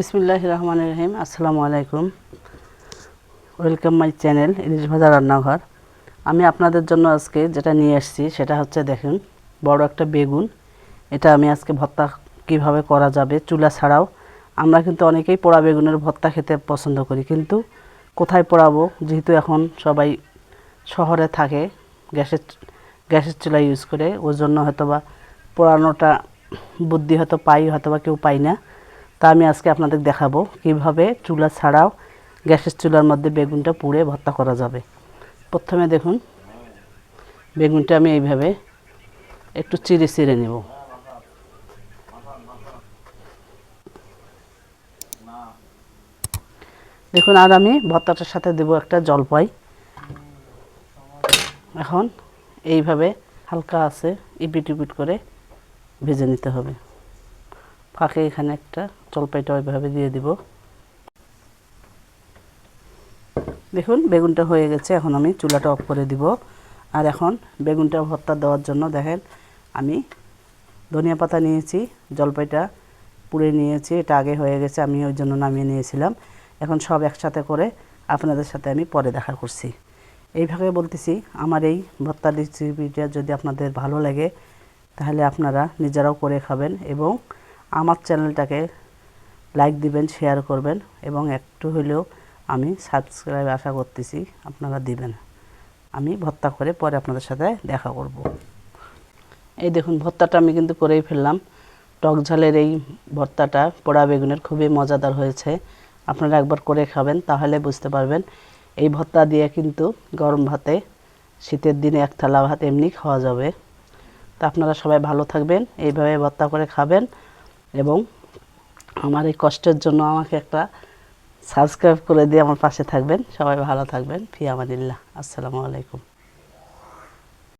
বিসমিল্লাহির রহমানির রহিম। আসসালামু আলাইকুম। ওয়েলকাম মাই চ্যানেল ইলিশ ভাজা রান্নাঘর। আমি আপনাদের জন্য আজকে যেটা নিয়ে আসছি সেটা হচ্ছে দেখুন বড় একটা বেগুন। এটা আমি আজকে ভর্তা কিভাবে করা যাবে চুলা ছাড়াও। আমরা কিন্তু অনেকেই পোড়া বেগুনের ভর্তা খেতে পছন্দ করি, কিন্তু কোথায় পোড়াবো, যেহেতু এখন সবাই শহরে থাকে, গ্যাসের গ্যাসের চুলা ইউজ করে, ওর জন্য হয়তো বা পোড়ানোটা বুদ্ধি হয়তো পাই, হয়তো বা কেউ পাই না। তা আমি আজকে আপনাদের দেখাবো কিভাবে চুলা ছাড়াও গ্যাসের চুলার মধ্যে বেগুনটা পুড়ে ভর্তা করা যাবে। প্রথমে দেখুন বেগুনটা আমি এইভাবে একটু চিড়ে চিড়ে নেব। দেখুন, আর আমি ভর্তাটার সাথে দেব একটা জলপাই। এখন এইভাবে হালকা আছে ইপিট ইপিট করে ভেজে নিতে হবে। ফাঁকে এখানে একটা জলপাইটা ওইভাবে দিয়ে দিব। দেখুন বেগুনটা হয়ে গেছে, এখন আমি চুলাটা অফ করে দিব। আর এখন বেগুনটা ভর্তা দেওয়ার জন্য দেখেন আমি ধনিয়া পাতা নিয়েছি, জলপাইটা পুড়ে নিয়েছি, এটা আগে হয়ে গেছে, আমি ওই জন্য নামিয়ে নিয়েছিলাম। এখন সব একসাথে করে আপনাদের সাথে আমি পরে দেখা করছি। এইভাবে বলতেছি, আমার এই ভর্তার রেসিপিটা যদি আপনাদের ভালো লাগে তাহলে আপনারা নিজেরাও করে খাবেন এবং আমার চ্যানেলটাকে লাইক দিবেন, শেয়ার করবেন এবং একটু হলেও আমি সাবস্ক্রাইব আশা করতেছি আপনারা দিবেন। আমি ভর্তা করে পরে আপনাদের সাথে দেখা করব। এই দেখুন ভর্তাটা আমি কিন্তু করেই ফেললাম। টক ঝালের এই ভর্তাটা পোড়া বেগুনের খুবই মজাদার হয়েছে। আপনারা একবার করে খাবেন তাহলে বুঝতে পারবেন। এই ভর্তা দিয়ে কিন্তু গরম ভাতে, শীতের দিনে এক থালা ভাত এমনি খাওয়া যাবে। তা আপনারা সবাই ভালো থাকবেন, এইভাবে ভর্তা করে খাবেন এবং আমার এই কষ্টের জন্য আমাকে একটা সাবস্ক্রাইব করে দিয়ে আমার পাশে থাকবেন। সবাই ভালো থাকবেন। ফি আমানিল্লাহ। আসসালামু আলাইকুম।